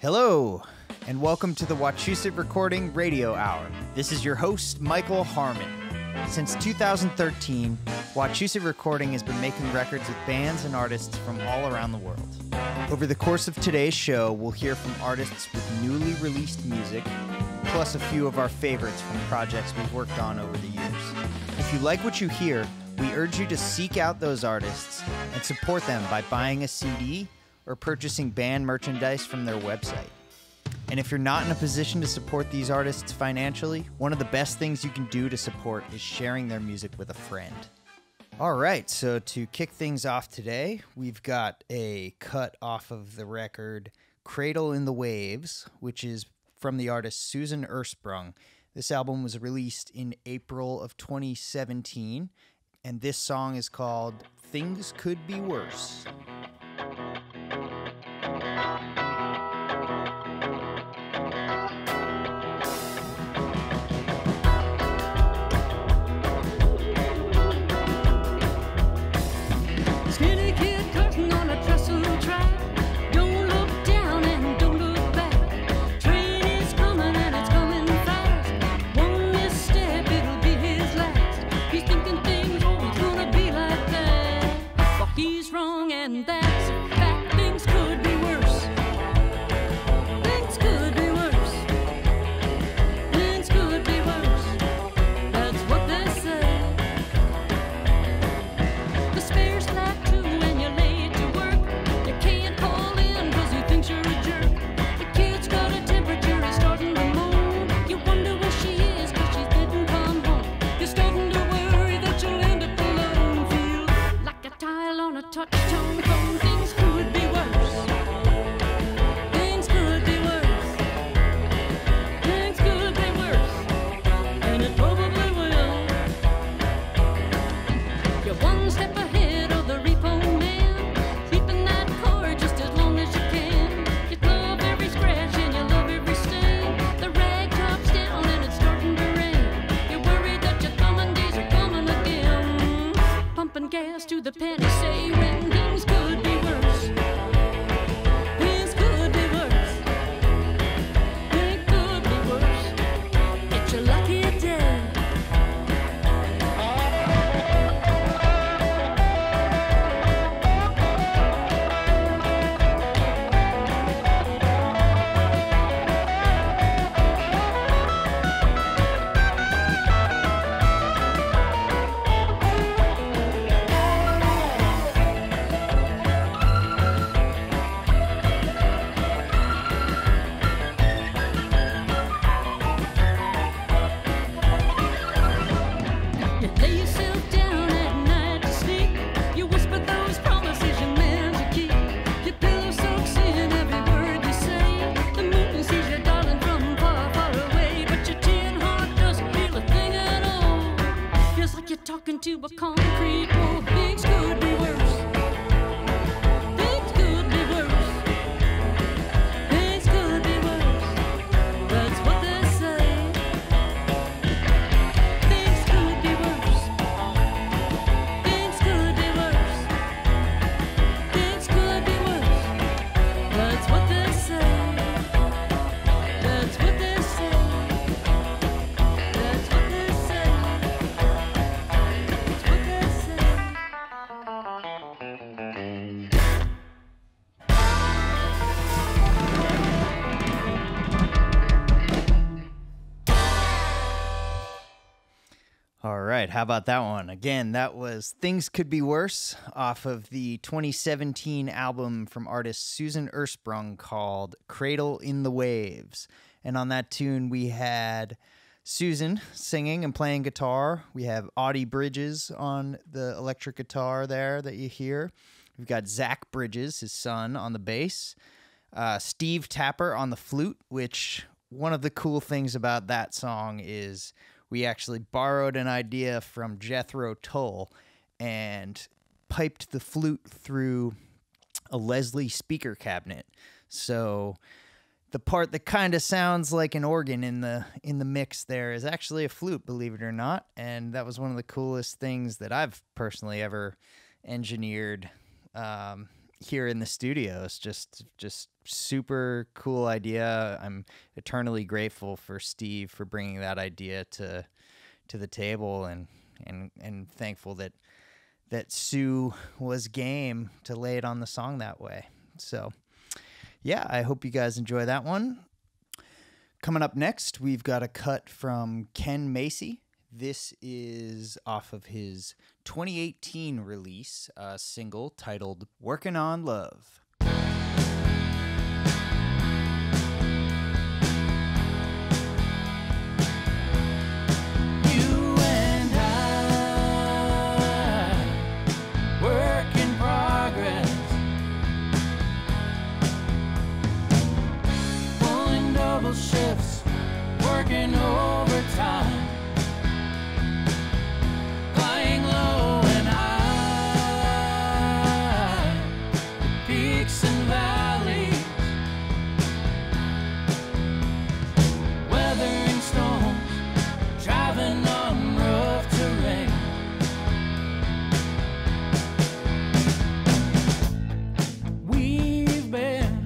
Hello, and welcome to the Wachusett Recording Radio Hour. This is your host, Michael Harmon. Since 2013, Wachusett Recording has been making records with bands and artists from all around the world. Over the course of today's show, we'll hear from artists with newly released music, plus a few of our favorites from projects we've worked on over the years. If you like what you hear, we urge you to seek out those artists and support them by buying a CD or purchasing band merchandise from their website. And if you're not in a position to support these artists financially, one of the best things you can do to support is sharing their music with a friend. All right, so to kick things off today, we've got a cut off of the record Cradle in the Waves, which is from the artist Susan Ursprung. This album was released in April of 2017, and this song is called Things Could Be Worse. How about that one? Again, that was Things Could Be Worse off of the 2017 album from artist Susan Ursprung called Cradle in the Waves. And on that tune, we had Susan singing and playing guitar. We have Audie Bridges on the electric guitar there that you hear. We've got Zach Bridges, his son, on the bass. Steve Tapper on the flute, which one of the cool things about that song is we actually borrowed an idea from Jethro Tull and piped the flute through a Leslie speaker cabinet. So the part that kind of sounds like an organ in the mix there is actually a flute, believe it or not. And that was one of the coolest things that I've personally ever engineered here in the studio. It's just super cool idea. I'm eternally grateful for Steve for bringing that idea to the table, and thankful that Sue was game to lay it on the song that way. So yeah, I hope you guys enjoy that one. Coming up next, we've got a cut from Ken Macy. This is off of his 2018 release, a single titled Working on Love. Shifts, working overtime, flying low and high, the peaks and valleys, weathering storms, driving on rough terrain. We've been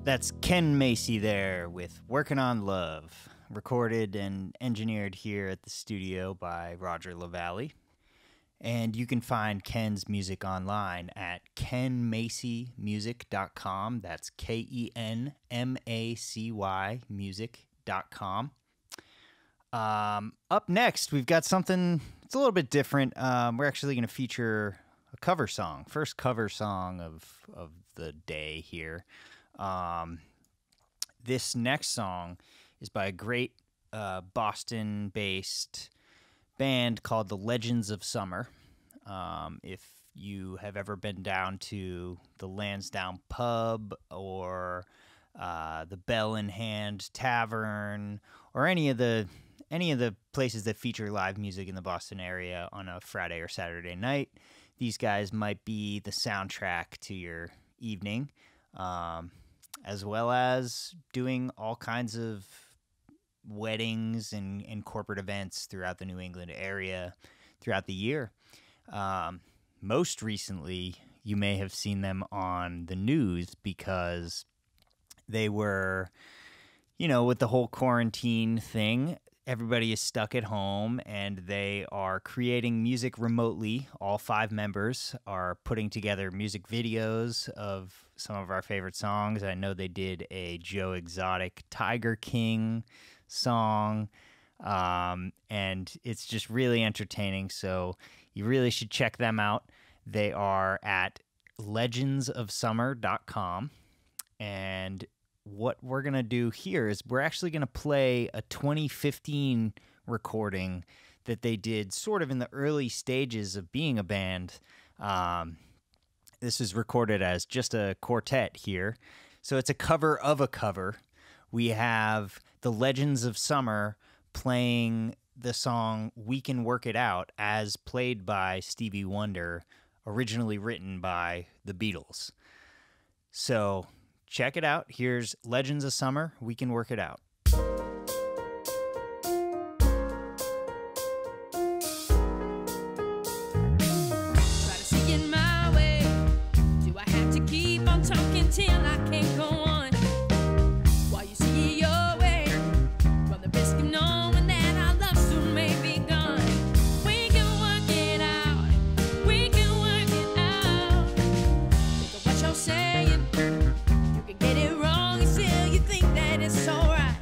That's Ken Macy there with Working on Love, recorded and engineered here at the studio by Roger LaValle. And you can find Ken's music online at kenmacymusic.com. That's KENMACY music.com. Up next, we've got something, it's a little bit different. We're actually going to feature a cover song, first cover song of the day here. This next song is by a great Boston-based band called the Legends of Summer. If you have ever been down to the Lansdowne Pub or the Bell in Hand Tavern or any of the places that feature live music in the Boston area on a Friday or Saturday night, these guys might be the soundtrack to your evening. As well as doing all kinds of weddings and corporate events throughout the New England area throughout the year. Most recently, you may have seen them on the news because they were, with the whole quarantine thing, everybody is stuck at home and they are creating music remotely. All 5 members are putting together music videos of some of our favorite songs. I know they did a Joe Exotic Tiger King song, and it's just really entertaining, so you really should check them out. They are at legendsofsummer.com, and what we're going to do here is we're actually going to play a 2015 recording that they did sort of in the early stages of being a band. This is recorded as just a quartet here. So it's a cover of a cover. We have the Legends of Summer playing the song We Can Work It Out as played by Stevie Wonder, originally written by the Beatles. So check it out. Here's Legends of Summer, We Can Work It Out. Till I can't go on while you see it your way. Run the risk of knowing that our love soon may be gone. We can work it out. We can work it out. Think of what you're saying. You can get it wrong and still you think that it's alright.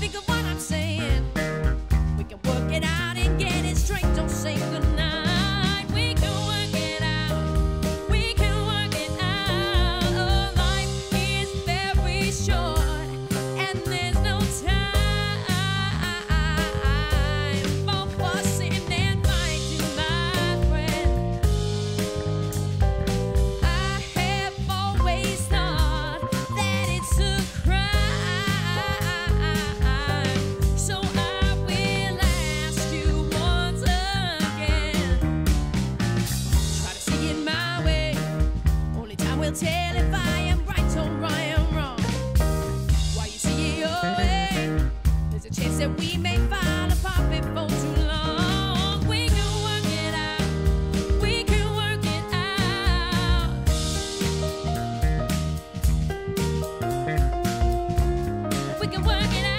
Think of what I'm saying. We can work it out and get it straight. Don't say goodnight. Tell if I am right or I am wrong. While you see it your way, there's a chance that we may fall apart before too long. We can work it out. We can work it out. We can work it out.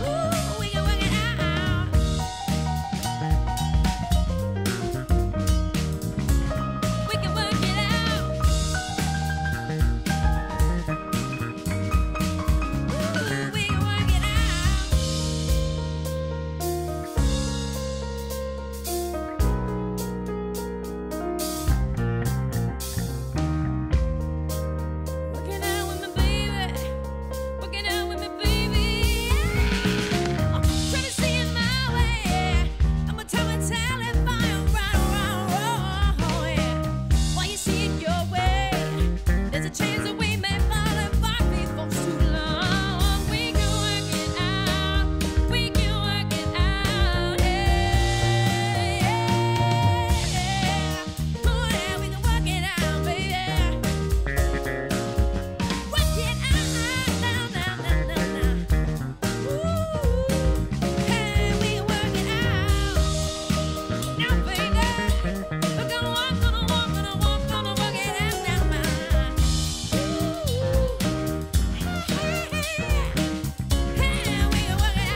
Ooh, we can work it out.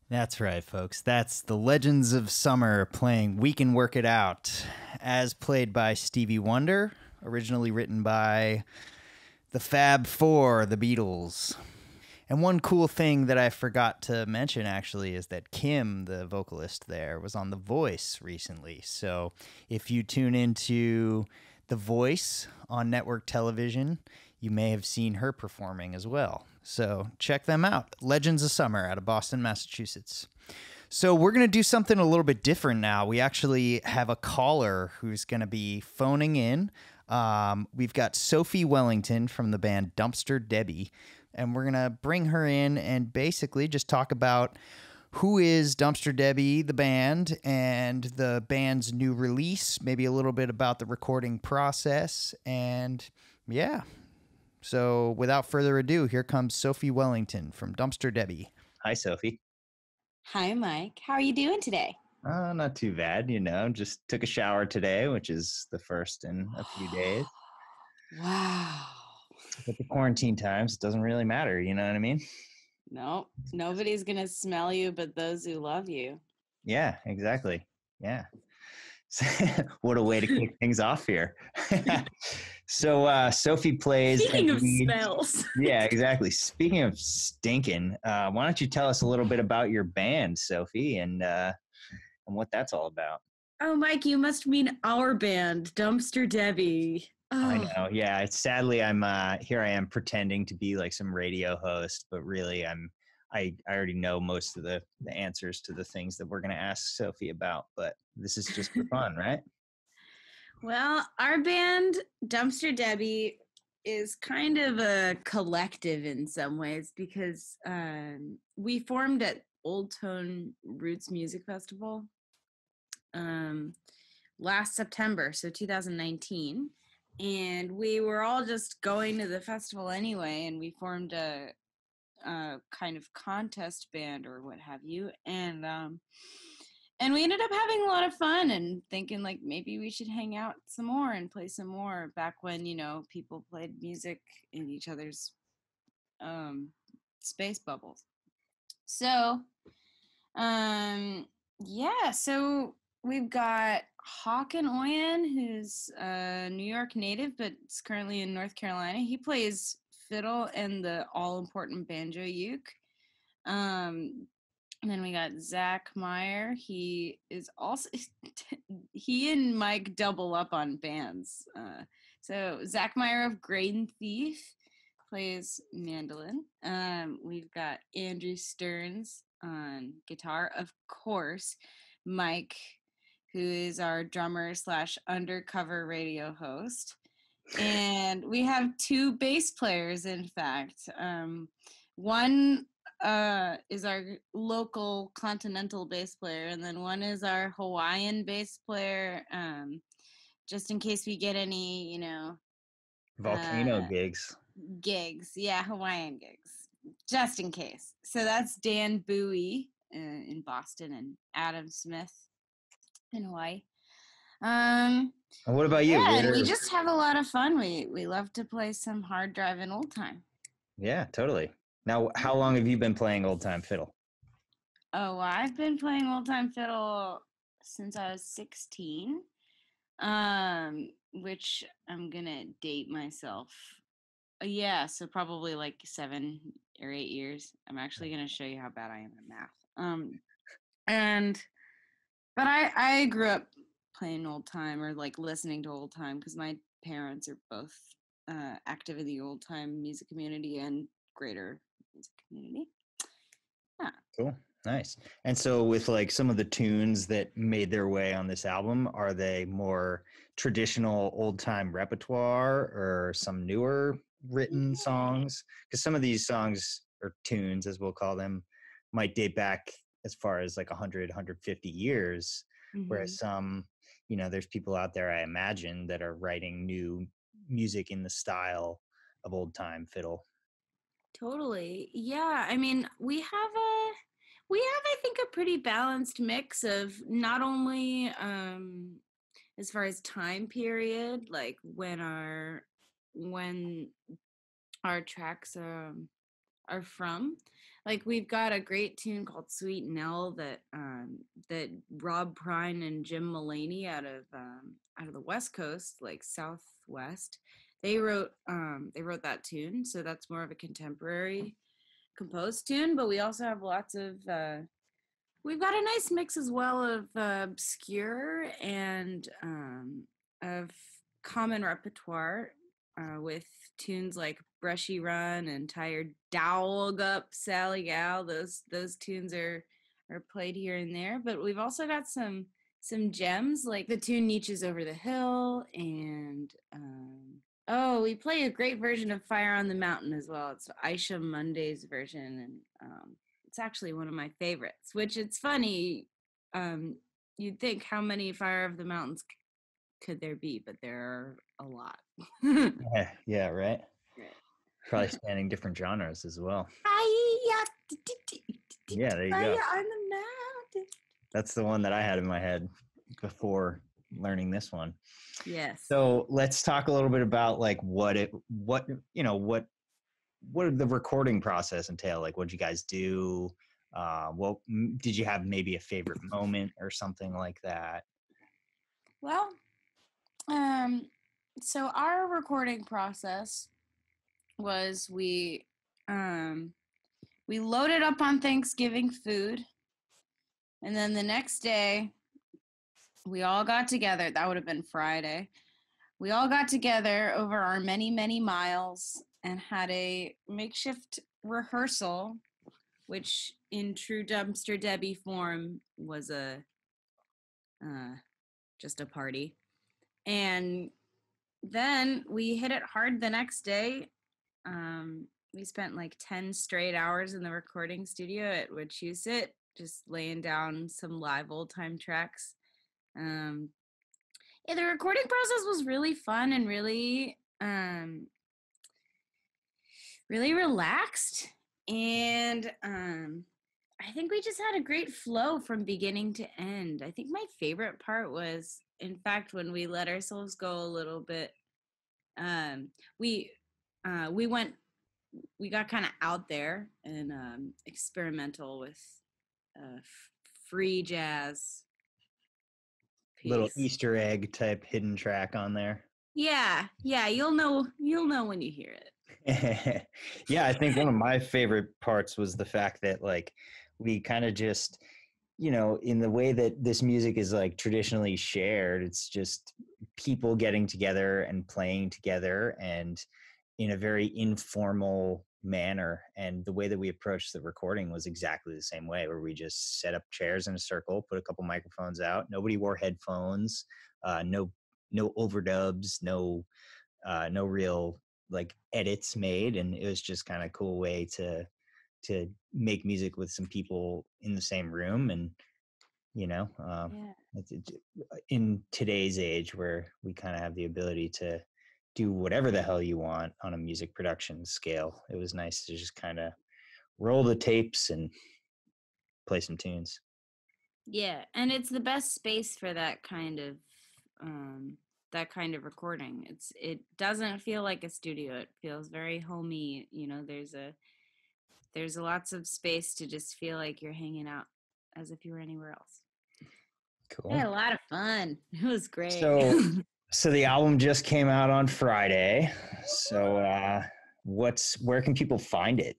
That's right, folks. That's the Legends of Summer playing We Can Work It Out, as played by Stevie Wonder, originally written by the Fab Four, the Beatles. And one cool thing that I forgot to mention, actually, is that Kim, the vocalist there, was on The Voice recently. So if you tune into The Voice on network television, you may have seen her performing as well. So check them out. Legends of Summer out of Boston, Massachusetts. So we're going to do something a little bit different now. We actually have a caller who's going to be phoning in. We've got Sophie Wellington from the band Dumpster Debbie, and we're going to bring her in and basically just talk about who is Dumpster Debbie, the band, and the band's new release, maybe a little bit about the recording process, and yeah. So without further ado, here comes Sophie Wellington from Dumpster Debbie. Hi, Sophie. Hi, Mike. How are you doing today? Not too bad, just took a shower today, which is the first in a few days. Wow. But the quarantine times, it doesn't really matter, you know what I mean? No, nobody's going to smell you but those who love you. Yeah, exactly. Yeah. What a way to kick things off here. So Sophie plays. Speaking of smells. Yeah, exactly. Speaking of stinking, why don't you tell us a little bit about your band, Sophie, and what that's all about? Oh, Mike, you must mean our band, Dumpster Debbie. Oh. I know. Yeah. Sadly, I'm here. I am pretending to be like some radio host, but really, I already know most of the answers to the things that we're going to ask Sophie about. But this is just for fun, right? Well, our band, Dumpster Debbie, is kind of a collective in some ways because we formed at Old Tone Roots Music Festival last September, so 2019. And we were all just going to the festival anyway, and we formed a kind of contest band or what have you. And we ended up having a lot of fun and thinking like maybe we should hang out some more and play some more back when, people played music in each other's space bubbles. So, so we've got Hawk and Oyen, who's a New York native, but is currently in North Carolina. He plays fiddle and the all-important banjo uke. And then we got Zach Meyer. He is also, he and Mike double up on bands. So Zach Meyer of Grain Thief plays mandolin. We've got Andrew Stearns on guitar, of course. Mike, who is our drummer / undercover radio host. And we have 2 bass players, in fact. One is our local continental bass player, and then one is our Hawaiian bass player, just in case we get any, Volcano gigs. Yeah, Hawaiian gigs, just in case. So that's Dan Bowie in Boston and Adam Smith in Hawaii. And what about you? Yeah, and we just have a lot of fun. We love to play some hard driving old time. Yeah, totally. Now, how long have you been playing old time fiddle? Oh, I've been playing old time fiddle since I was 16, which I'm gonna date myself. Yeah, so probably like 7 or 8 years. I'm actually gonna show you how bad I am at math. But I grew up playing old time or like listening to old time because my parents are both active in the old time music community and greater music community. Yeah. Cool. Nice. And so with like some of the tunes that made their way on this album, are they more traditional old time repertoire or some newer written songs? Because some of these songs or tunes, as we'll call them, might date back as far as like 100, 150 years. Mm-hmm. Whereas some, there's people out there, I imagine, that are writing new music in the style of old time fiddle. Totally. Yeah. I mean, we have, I think, a pretty balanced mix of not only as far as time period, like when our tracks are from. Like we've got a great tune called Sweet Nell that Rob Prine and Jim Mulaney out of the West Coast, like Southwest, they wrote that tune. So that's more of a contemporary composed tune, but we also have lots of we've got a nice mix as well of obscure and of common repertoire with tunes like Brushy Run and Tired Dog Up Sally Gal. Those tunes are played here and there, but we've also got some gems like the tune Nietzsche's Over the Hill, and we play a great version of Fire on the Mountain as well. It's Aisha Monday's version, and it's actually one of my favorites, which it's funny. You'd think how many Fire of the Mountains could there be, but there are a lot. Yeah, right. Probably spanning different genres as well. Yeah, there you go. on the mountain. That's the one that I had in my head before learning this one. Yes. So let's talk a little bit about like what did the recording process entail? Like, what did you guys do? Did you have maybe a favorite moment or something like that? Well, so our recording process was we loaded up on Thanksgiving food, and then the next day we all got together. That would have been Friday. We all got together over our many, many miles and had a makeshift rehearsal, which in true Dumpster Debbie form was just a party. And then we hit it hard the next day. We spent like 10 straight hours in the recording studio at Wachusett, just laying down some live old time tracks. The recording process was really fun and really relaxed. And I think we just had a great flow from beginning to end. I think my favorite part was, in fact, when we let ourselves go a little bit. We got kind of out there and experimental with free jazz piece. Little Easter egg type hidden track on there. Yeah, you'll know when you hear it. Yeah, I think one of my favorite parts was the fact that like we kind of just, in the way that this music is like traditionally shared, it's just people getting together and playing together and in a very informal manner. And the way that we approached the recording was exactly the same way, where we just set up chairs in a circle, put a couple microphones out. Nobody wore headphones, no overdubs, no real like edits made. And it was just kind of a cool way to make music with some people in the same room. And in today's age where we kind of have the ability to do whatever the hell you want on a music production scale, it was nice to just kind of roll the tapes and play some tunes. Yeah, and it's the best space for that kind of recording. It doesn't feel like a studio. It feels very homey. There's lots of space to just feel like you're hanging out as if you were anywhere else. Cool. I had a lot of fun. It was great. So the album just came out on Friday. So where can people find it?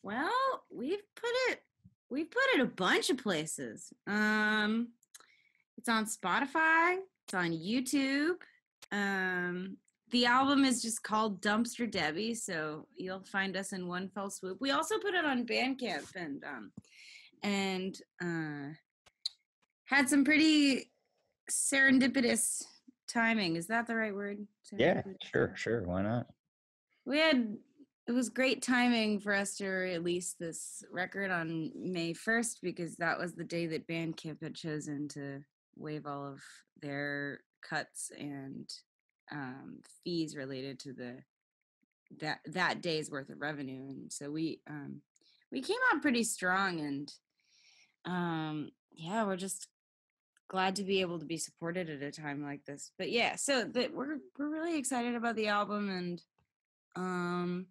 Well, we've put it a bunch of places. It's on Spotify. It's on YouTube. The album is just called Dumpster Debbie, so you'll find us in one fell swoop. We also put it on Bandcamp and had some pretty serendipitous timing. Is that the right word? Yeah, sure. Why not? It was great timing for us to release this record on May 1st, because that was the day that Bandcamp had chosen to waive all of their cuts and fees related to that day's worth of revenue. And so we came out pretty strong, and we're just glad to be able to be supported at a time like this. But yeah, so we're really excited about the album, and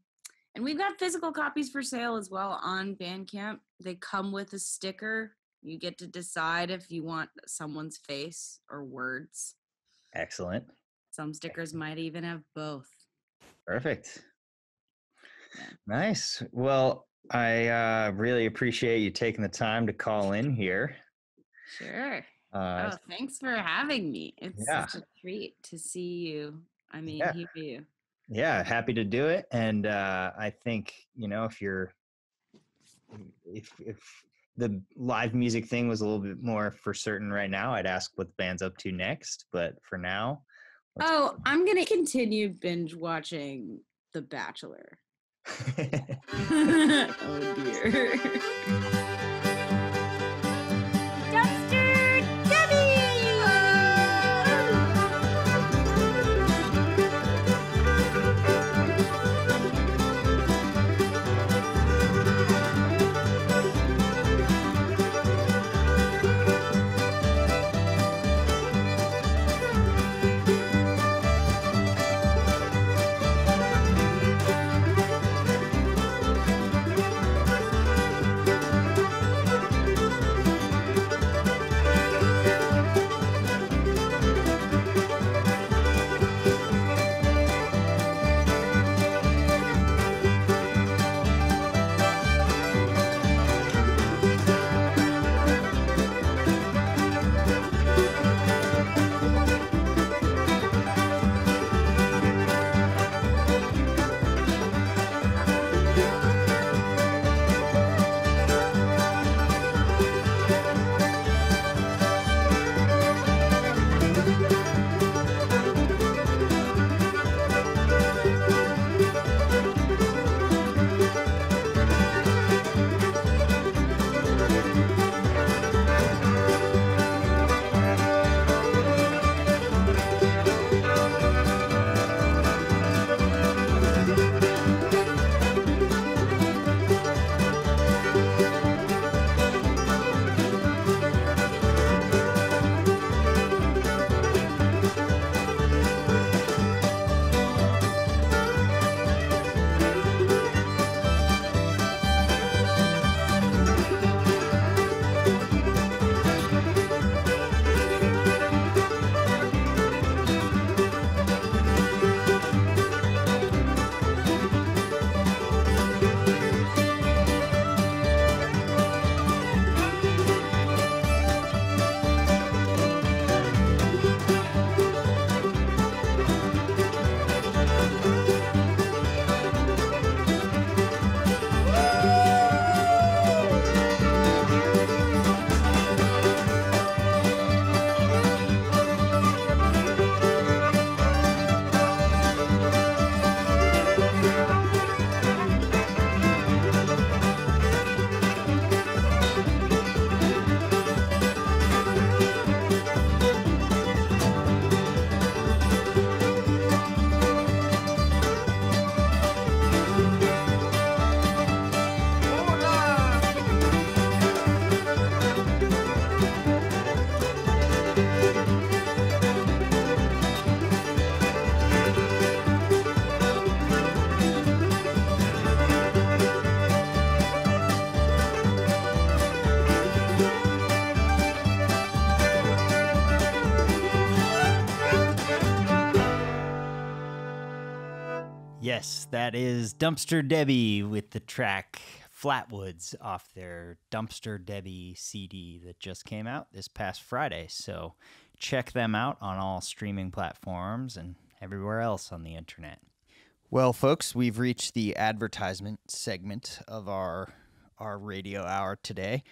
we've got physical copies for sale as well on Bandcamp. They come with a sticker. You get to decide if you want someone's face or words. Excellent. Some stickers might even have both. Perfect. Yeah. Nice. Well, I really appreciate you taking the time to call in here. Sure. Thanks for having me. It's such a treat to see you. Hear you. Yeah, happy to do it. And I think, if the live music thing was a little bit more for certain right now, I'd ask what the band's up to next. But for now. I'm going to continue binge watching The Bachelor. Oh, dear. Dumpster Debbie! Yes, that is Dumpster Debbie with the track Flatwoods off their Dumpster Debbie CD that just came out this past Friday. So check them out on all streaming platforms and everywhere else on the internet. Well, folks, we've reached the advertisement segment of our radio hour today.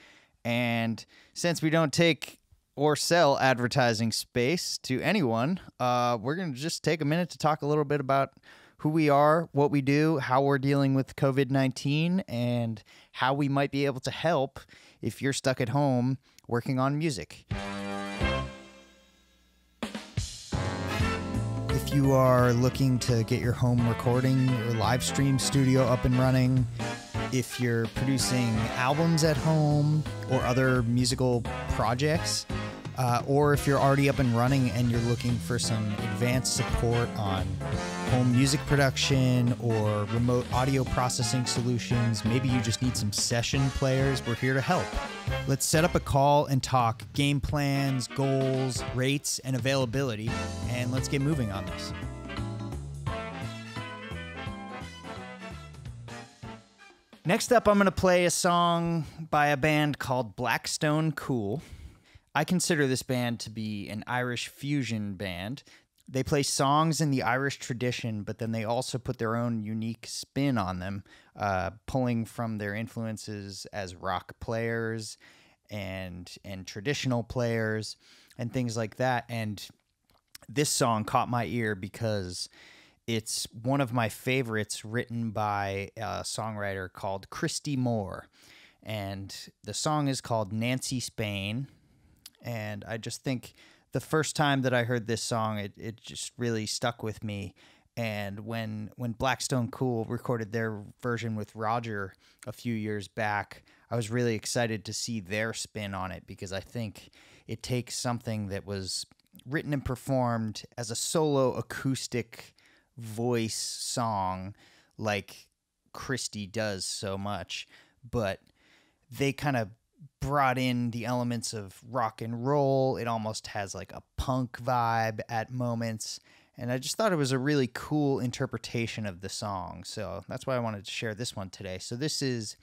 And since we don't take or sell advertising space to anyone, we're going to just take a minute to talk a little bit about who we are, what we do, how we're dealing with COVID-19, and how we might be able to help if you're stuck at home working on music. If you are looking to get your home recording or live stream studio up and running, if you're producing albums at home or other musical projects, or if you're already up and running and you're looking for some advanced support on home music production or remote audio processing solutions, maybe you just need some session players, we're here to help. Let's set up a call and talk game plans, goals, rates, and availability, and let's get moving on this. Next up, I'm going to play a song by a band called Blackstone Cuil. I consider this band to be an Irish fusion band. They play songs in the Irish tradition, but then they also put their own unique spin on them, pulling from their influences as rock players and traditional players and things like that. And this song caught my ear because it's one of my favorites, written by a songwriter called Christy Moore. And the song is called Nancy Spain. And I just think the first time that I heard this song, it just really stuck with me. And when Blackstone Cuil recorded their version with Roger a few years back, I was really excited to see their spin on it, because I think it takes something that was written and performed as a solo acoustic voice song like Christy does so much, but they kind of brought in the elements of rock and roll. It almost has like a punk vibe at moments, and I just thought it was a really cool interpretation of the song. So that's why I wanted to share this one today. So this is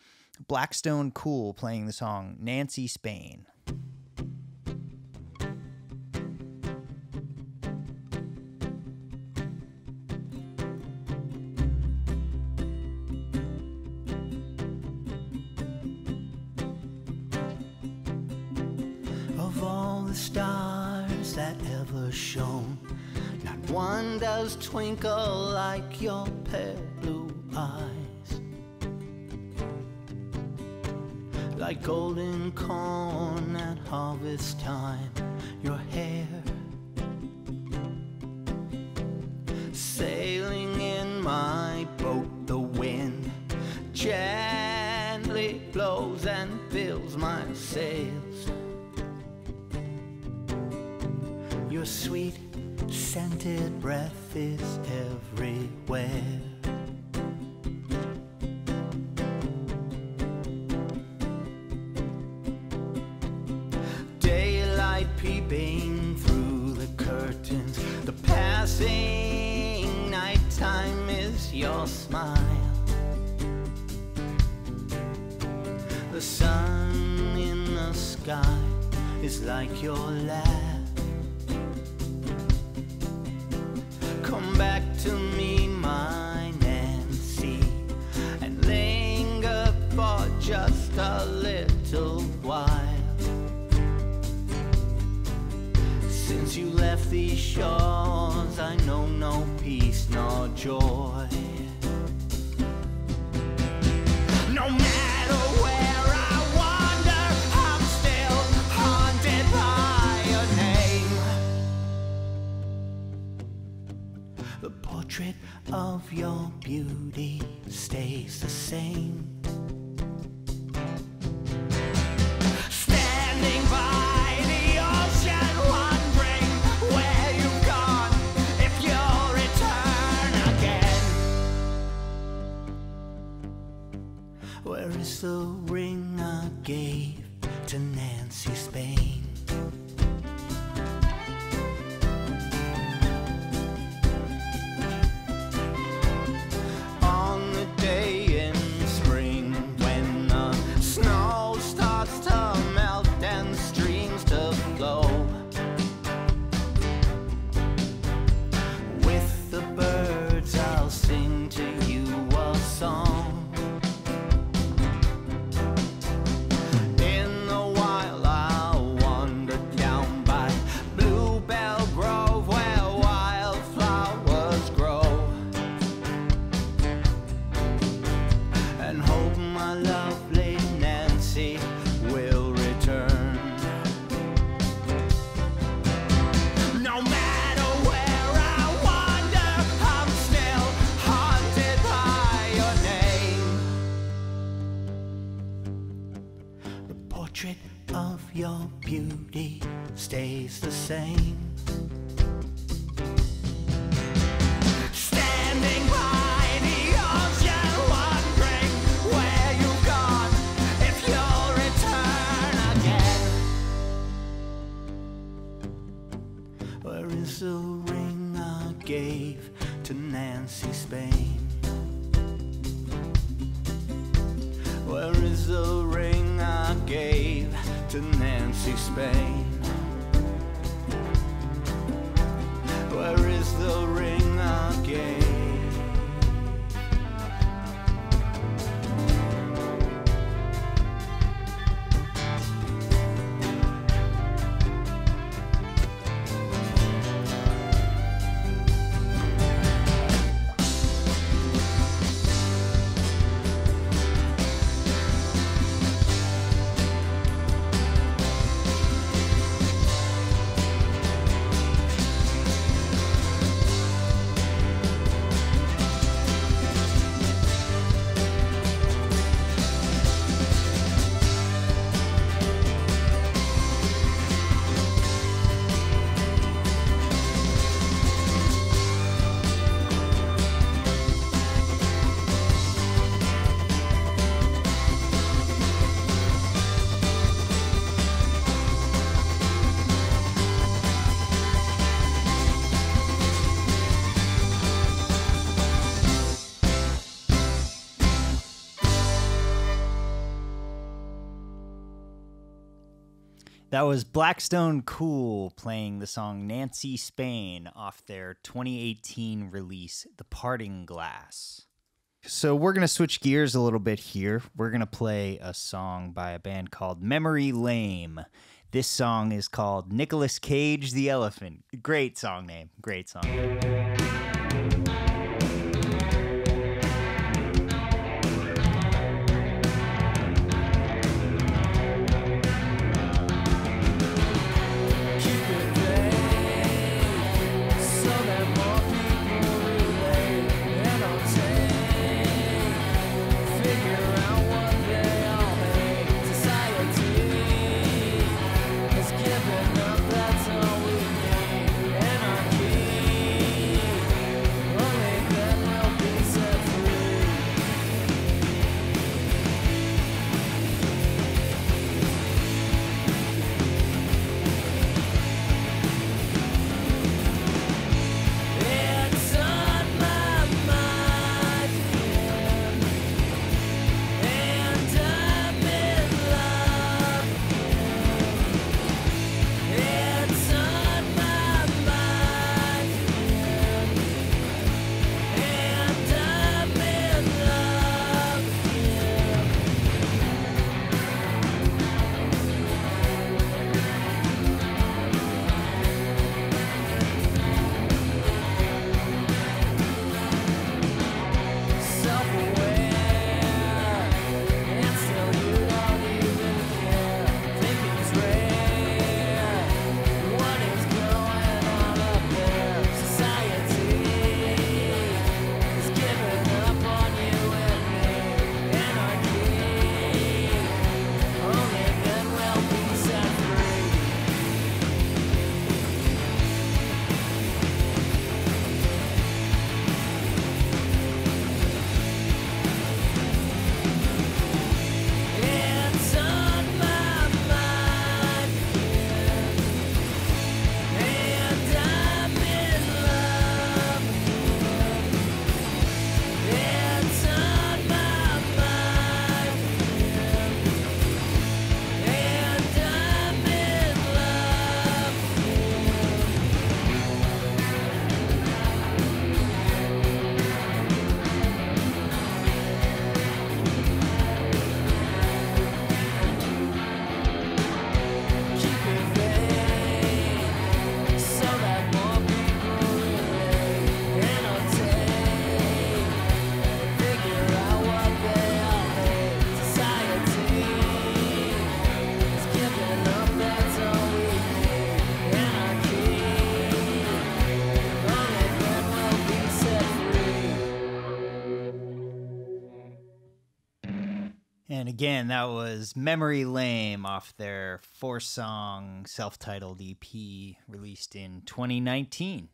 Blackstone Cuil playing the song Nancy Spain. Of all the stars that ever shone, not one does twinkle like your pale blue eyes. Like golden corn at harvest time, your hair sailing in my boat, the wind gently blows and fills my sails. Your sweet, scented breath is everywhere. Daylight peeping through the curtains, the passing nighttime is your smile. The sun in the sky is like your laugh. Come back to me, my Nancy, and linger for just a little while. Since you left these shores, I know no peace nor joy. No matter where I wander, I'm still haunted by your name. The portrait of your beauty stays the same. Standing by the ocean, wondering where you've gone, if you'll return again. Where is the ring I gave to Nancy Spain? Nancy Spain? Where is the ring I gave to Nancy Spain? Where is the ring I gave? That was Blackstone Cuil playing the song Nancy Spain off their 2018 release, The Parting Glass. So we're going to switch gears a little bit here. We're going to play a song by a band called Memory Lame. This song is called Nicolas Cage the Elephant. Great song name. Great song name. And again, that was Memory Lame off their 4-song self-titled EP released in 2019.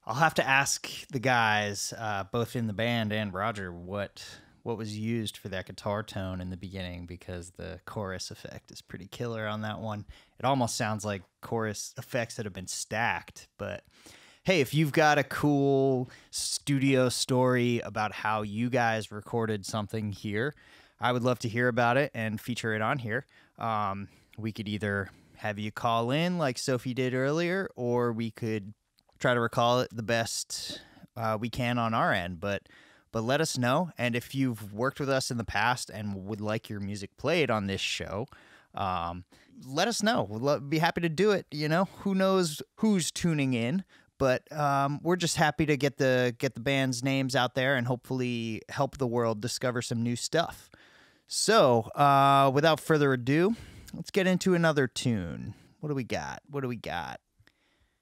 I'll have to ask the guys, both in the band and Roger, what was used for that guitar tone in the beginning, because the chorus effect is pretty killer on that one. It almost sounds like chorus effects that have been stacked, but hey, if you've got a cool studio story about how you guys recorded something here, I would love to hear about it and feature it on here. We could either have you call in like Sophie did earlier, or we could try to recall it the best we can on our end. But let us know. And if you've worked with us in the past and would like your music played on this show, let us know. We'll be happy to do it. You know, who knows who's tuning in, but we're just happy to get the band's names out there and hopefully help the world discover some new stuff. So without further ado, let's get into another tune. What do we got?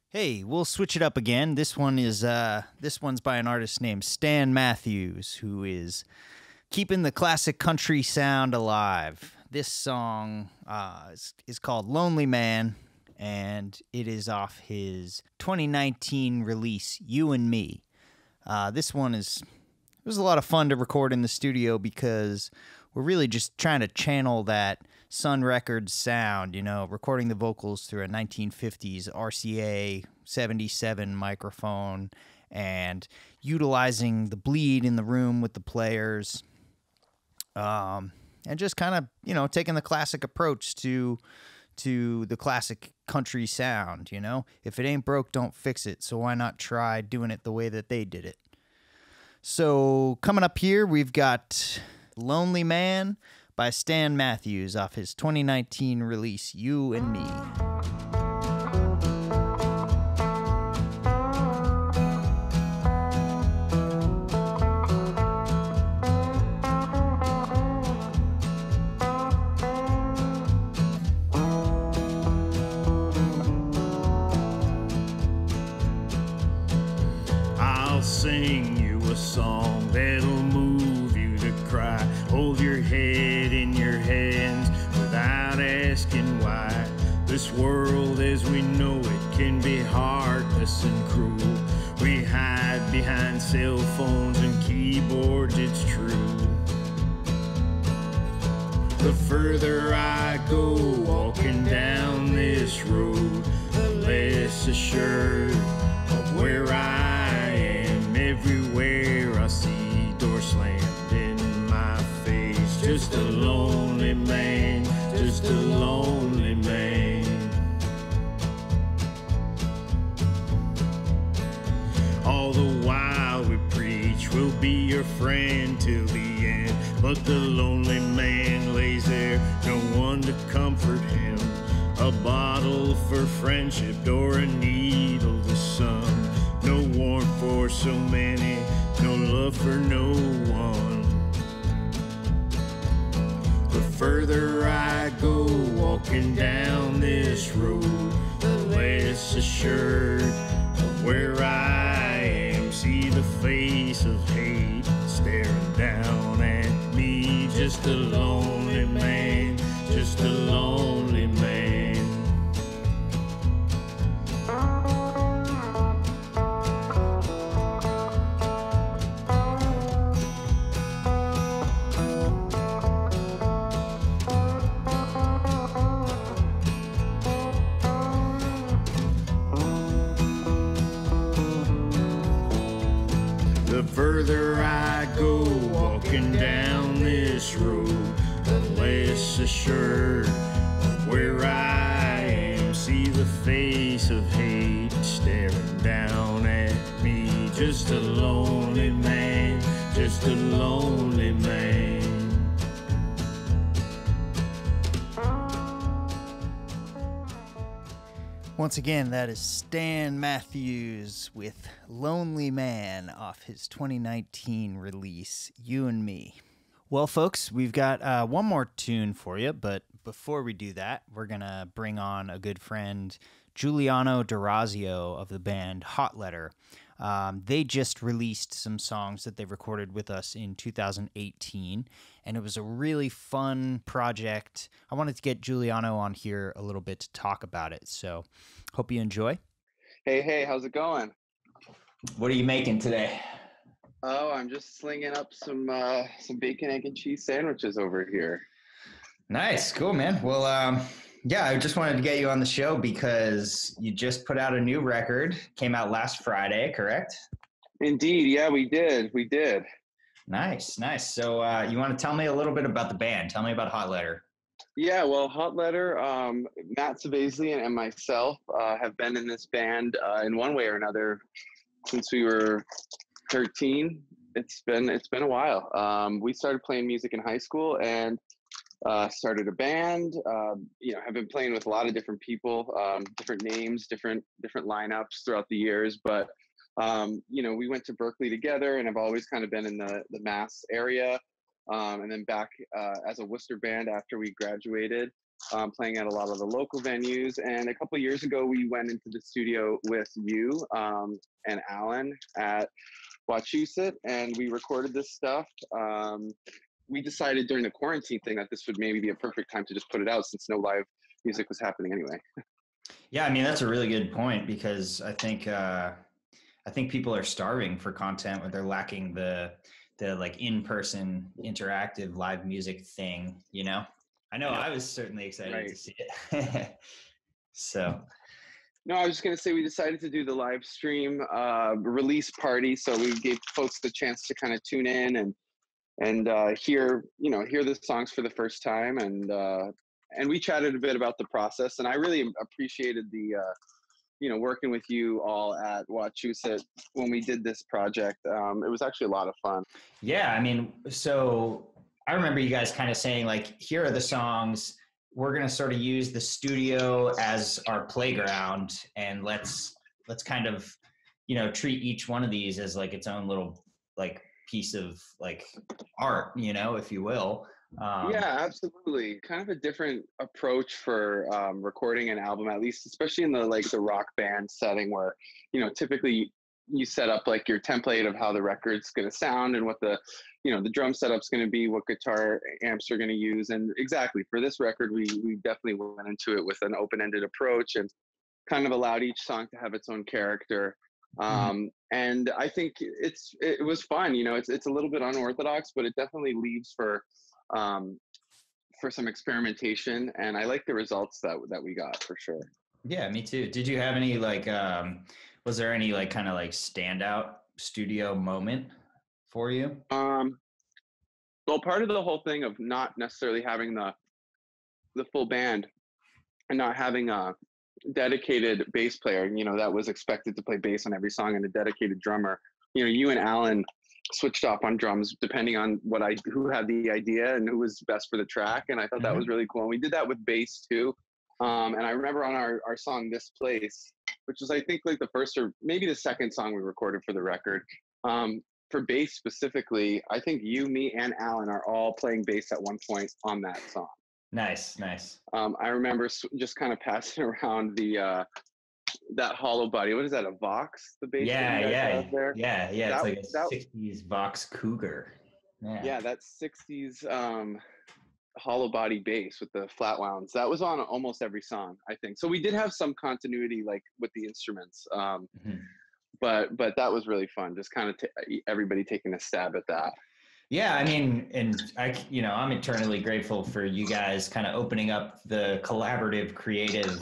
Hey, we'll switch it up again. This one's by an artist named Stan Matthews, who is keeping the classic country sound alive. This song is called Lonely Man, and it is off his 2019 release, You and Me. This one it was a lot of fun to record in the studio because we're really just trying to channel that Sun Records sound, you know, recording the vocals through a 1950s RCA 77 microphone and utilizing the bleed in the room with the players, and just kind of, you know, taking the classic approach to the classic country sound, you know. If it ain't broke, don't fix it. So why not try doing it the way that they did it? So coming up here, we've got Lonely Man by Stan Matthews off his 2019 release, You and Me. I'll sing you a song that'll move you to cry. Hold your head in your hands without asking why. This world as we know it can be heartless and cruel. We hide behind cell phones and keyboards, it's true. The further I go walking down this road, the less assured of where I am. Everywhere I see doors slammed in my face. Just a lonely man, just a lonely man. All the while we preach we'll be your friend till the end, but the lonely man lays there, no one to comfort him. A bottle for friendship or a needle to some. No warmth for so many, no love for no one. The further I go walking down this road, the less assured of where I am. See the face of hate staring down at me. Just a lonely man, just a lonely man. The further I go walking down this road, the less assured of where I am. See the face of hate staring down at me. Just a lonely man, just a lonely man. Once again, that is Stan Matthews with Lonely Man off his 2019 release, You and Me. Well, folks, we've got one more tune for you, but before we do that, we're going to bring on a good friend, Guiliano D'Orazio of the band Hot Letter. They just released some songs that they recorded with us in 2018, and it was a really fun project. I wanted to get Guiliano on here a little bit to talk about it, so hope you enjoy. Hey, how's it going? What are you making today? Oh, I'm just slinging up some bacon, egg, and cheese sandwiches over here. Nice, cool, man. Well, Yeah, I just wanted to get you on the show because you just put out a new record, came out last Friday, correct? Indeed, yeah, we did. We did. Nice, nice. So you want to tell me a little bit about the band? Tell me about Hot Letter. Yeah, well, Hot Letter, Matt Sabazian and myself have been in this band in one way or another since we were 13. It's been a while. We started playing music in high school and started a band. Have been playing with a lot of different people, different names, different lineups throughout the years. But we went to Berkeley together, and have always kind of been in the Mass area. And then back as a Worcester band after we graduated, playing at a lot of the local venues. And a couple of years ago, we went into the studio with you and Alan at Wachusett, and we recorded this stuff. We decided during the quarantine thing that this would maybe be a perfect time to just put it out since no live music was happening anyway. Yeah, I mean, that's a really good point because I think people are starving for content when they're lacking the like in-person interactive live music thing, you know? I know I was certainly excited to see it. So. No, I was just going to say we decided to do the live stream release party. So we gave folks the chance to kind of tune in and hear the songs for the first time. And we chatted a bit about the process. And I really appreciated the, working with you all at Wachusett when we did this project. It was actually a lot of fun. Yeah, I mean, so I remember you guys kind of saying like, here are the songs. We're going to sort of use the studio as our playground, and let's kind of, treat each one of these as like its own little like piece of like art, if you will. Yeah, absolutely. Kind of a different approach for recording an album, at least, especially in the rock band setting where, typically you set up like your template of how the record's going to sound and what the drum setup's going to be, what guitar amps are going to use. And exactly for this record, we definitely went into it with an open-ended approach and kind of allowed each song to have its own character. And I think it was fun. It's a little bit unorthodox, but it definitely leaves for some experimentation. And I like the results that we got for sure. Yeah, me too. Did you have any like, was there any like kind of like standout studio moment for you? Well, part of the whole thing of not necessarily having the full band and not having a dedicated bass player, that was expected to play bass on every song, and a dedicated drummer. You and Alan switched off on drums depending on who had the idea and who was best for the track, and I thought that was really cool. And we did that with bass too. And I remember on our song This Place, which was I think like the first or maybe the second song we recorded for the record. For bass specifically, I think you, me, and Alan are all playing bass at one point on that song. Nice. I remember just kind of passing around that hollow body. What is that? A Vox? The bass? Yeah. There? Yeah. It's like a 60s Vox Cougar. Yeah, that 60s hollow body bass with the flat wounds. That was on almost every song, I think. So we did have some continuity like with the instruments. But that was really fun. Just kind of everybody taking a stab at that. Yeah, I mean, and I'm eternally grateful for you guys kind of opening up the collaborative, creative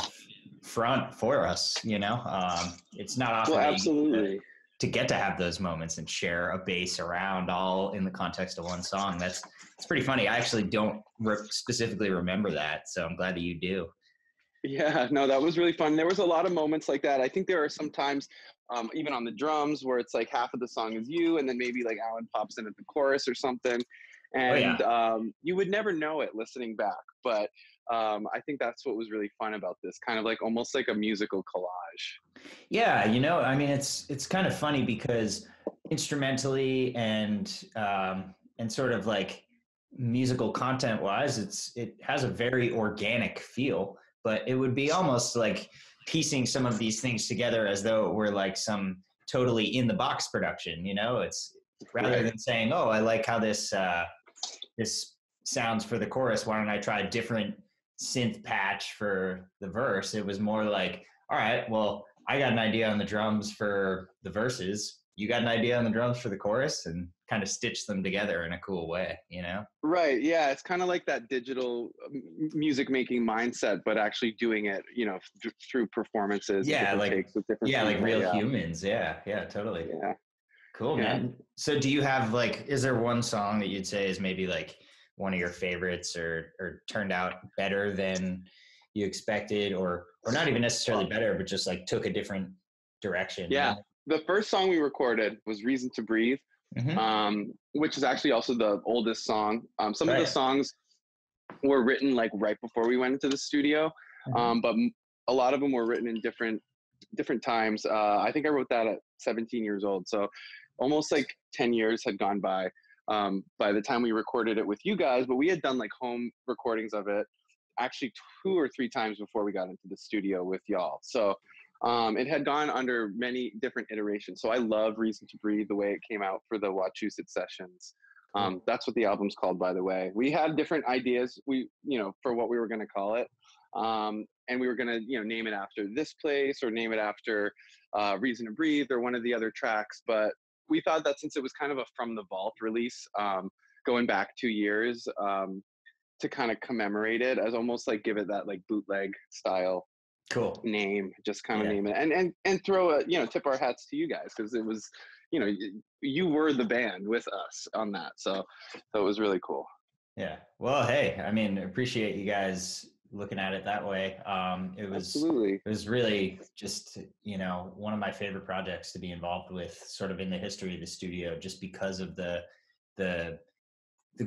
front for us. It's not often absolutely to get to have those moments and share a bass around all in the context of one song. It's pretty funny. I actually don't specifically remember that, so I'm glad that you do. Yeah, no, that was really fun. There was a lot of moments like that. I think there are some times, even on the drums, where it's like half of the song is you, and then maybe like Alan pops in at the chorus or something. And you would never know it listening back. But I think that's what was really fun about this, kind of like almost like a musical collage. Yeah, I mean, it's kind of funny because instrumentally and sort of like musical content wise, it has a very organic feel. But it would be almost like piecing some of these things together as though it were like some totally in the box production, It's rather than saying, oh, I like how this sounds for the chorus. Why don't I try a different synth patch for the verse? It was more like, all right, well, I got an idea on the drums for the verses. you got an idea on the drums for the chorus and kind of stitch them together in a cool way, you know? Right. Yeah. It's kind of like that digital music making mindset, but actually doing it, you know, through performances and different takes with different people. Like real humans. Yeah. Yeah, totally. Yeah. Cool, Yeah. man. So do you have like, is there one song that you'd say is maybe like one of your favorites or turned out better than you expected or not even necessarily better, but just like took a different direction? Yeah. You know? The first song we recorded was Reason to Breathe, which is actually also the oldest song. Some of the songs were written like right before we went into the studio, but a lot of them were written in different times. I think I wrote that at 17 years old. So almost like 10 years had gone by the time we recorded it with you guys, but we had done like home recordings of it actually 2 or 3 times before we got into the studio with y'all. So it had gone under many different iterations. So I love Reason to Breathe, the way it came out for the Wachusett sessions. That's what the album's called, by the way. We had different ideas, for what we were going to call it. And we were going to, name it after this place or name it after Reason to Breathe or one of the other tracks. But we thought that since it was kind of a From the Vault release, going back 2 years, to kind of commemorate it, as almost like give it that like bootleg style name, just kind of name it and throw a, tip our hats to you guys, because it was, you were the band with us on that. So it was really cool. Yeah. Well, hey, I mean, appreciate you guys looking at it that way. It was really just, one of my favorite projects to be involved with sort of in the history of the studio, just because of the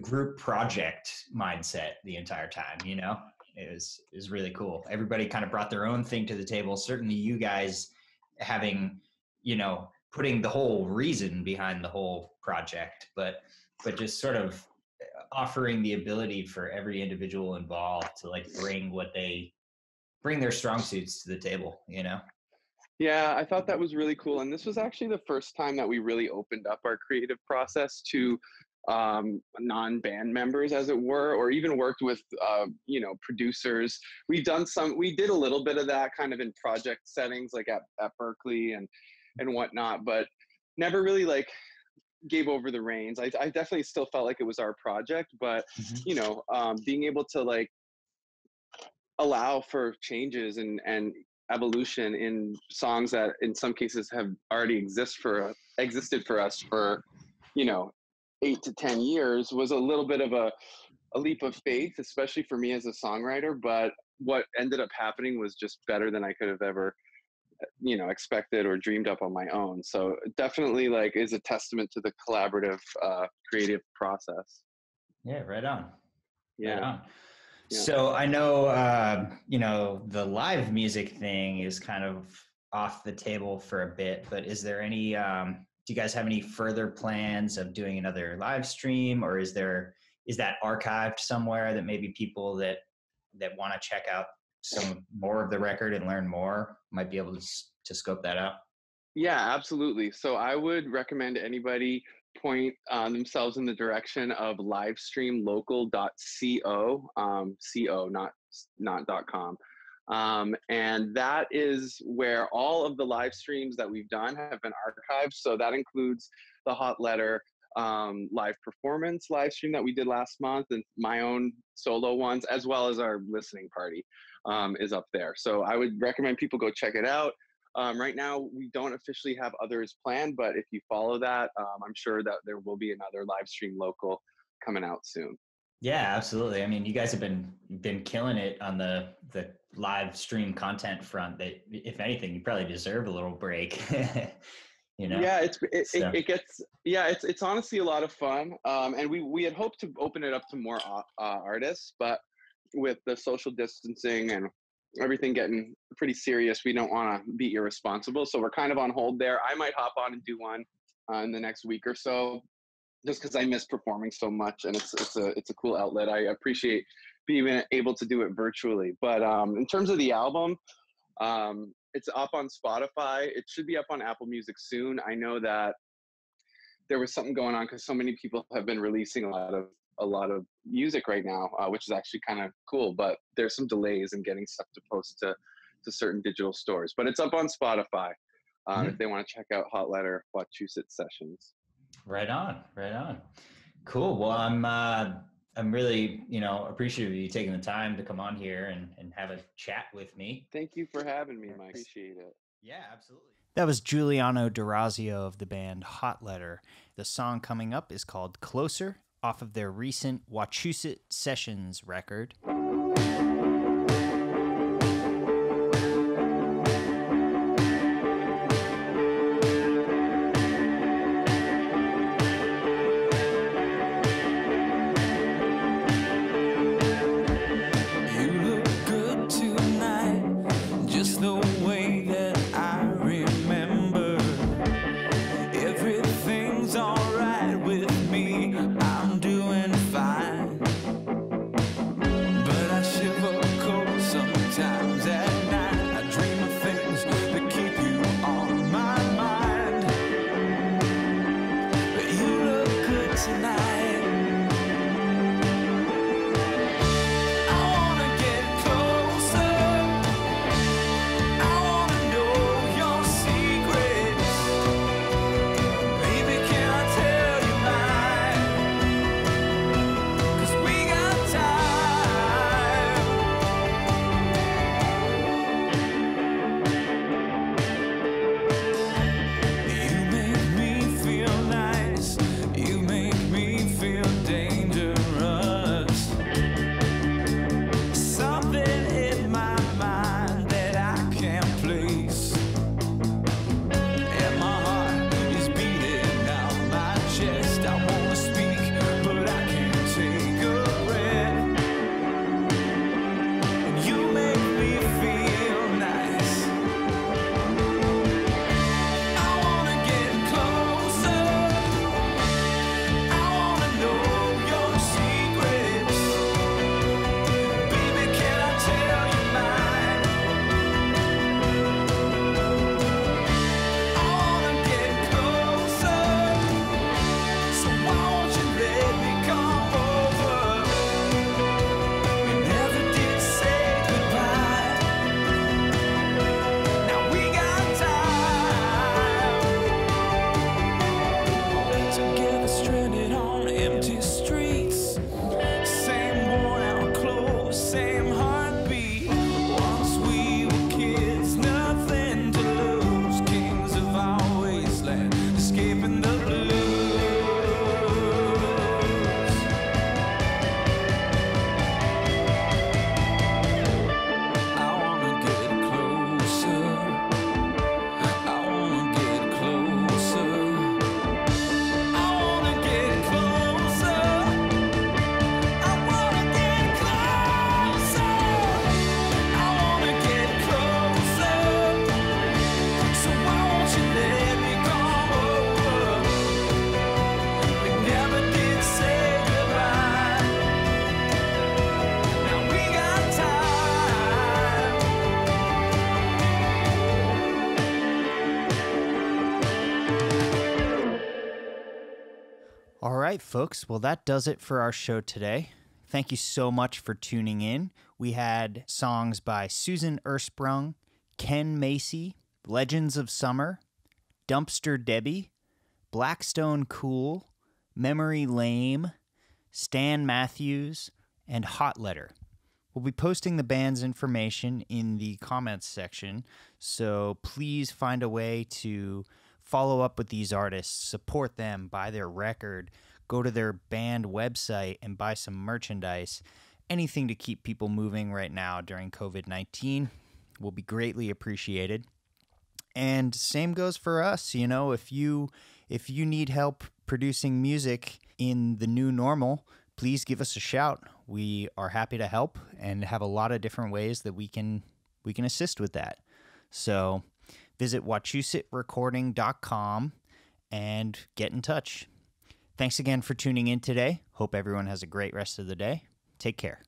group project mindset the entire time, it was really cool. Everybody kind of brought their own thing to the table. Certainly you guys having, putting the whole reason behind the whole project, but just sort of offering the ability for every individual involved to like bring their strong suits to the table, Yeah, I thought that was really cool. And this was actually the first time that we really opened up our creative process to non-band members, as it were, or even worked with, producers. We did a little bit of that kind of in project settings, like at Berkeley and whatnot, but never really like gave over the reins. I definitely still felt like it was our project, but, being able to like allow for changes and evolution in songs that in some cases have already existed for us for, 8 to 10 years was a little bit of a leap of faith, especially for me as a songwriter. But what ended up happening was just better than I could have ever, expected or dreamed up on my own. So definitely like is a testament to the collaborative, creative process. Yeah. Right on. Yeah. Right on. Yeah. So I know, the live music thing is kind of off the table for a bit, but is there any, do you guys have any further plans of doing another live stream, or is that archived somewhere that maybe people that want to check out some more of the record and learn more might be able to scope that out? Yeah, absolutely. So I would recommend anybody point themselves in the direction of livestreamlocal.co, co, not .com. And that is where all of the live streams that we've done have been archived. So that includes the Hot Letter live performance live stream that we did last month, and my own solo ones, as well as our listening party is up there. So I would recommend people go check it out. Right now, we don't officially have others planned, but if you follow that, I'm sure that there will be another live stream local coming out soon. Yeah, absolutely. I mean, you guys have been killing it on the live stream content front. That, if anything, you probably deserve a little break. Yeah, it's honestly a lot of fun. And we had hoped to open it up to more artists, but with the social distancing and everything getting pretty serious, we don't want to be irresponsible. So we're kind of on hold there. I might hop on and do one in the next week or so, just because I miss performing so much, and it's a cool outlet. I appreciate being able to do it virtually. But in terms of the album, it's up on Spotify. It should be up on Apple Music soon. I know that there was something going on because so many people have been releasing a lot of music right now, which is actually kind of cool. But there's some delays in getting stuff to post to certain digital stores. But it's up on Spotify. if they want to check out Hot Letter Wachusett sessions. Right on. Cool. Well, I'm really, appreciative of you taking the time to come on here and have a chat with me. Thank you for having me, Mike. Appreciate it. Yeah, absolutely. That was Guiliano D'Orazio of the band Hot Letter. The song coming up is called Closer, off of their recent Wachusett Sessions record. All right, folks. Well, that does it for our show today. Thank you so much for tuning in. We had songs by Susan Ursprung, Ken Macy, Legends of Summer, Dumpster Debbie, Blackstone Cuil, Memory Lame, Stan Matthews, and Hot Letter. We'll be posting the band's information in the comments section, so please find a way to follow up with these artists, support them, buy their record, go to their band website and buy some merchandise. Anything to keep people moving right now during COVID-19 will be greatly appreciated. And same goes for us. You know, if you need help producing music in the new normal, please give us a shout. We are happy to help and have a lot of different ways that we can assist with that. So visit WachussettRecording.com and get in touch. Thanks again for tuning in today. Hope everyone has a great rest of the day. Take care.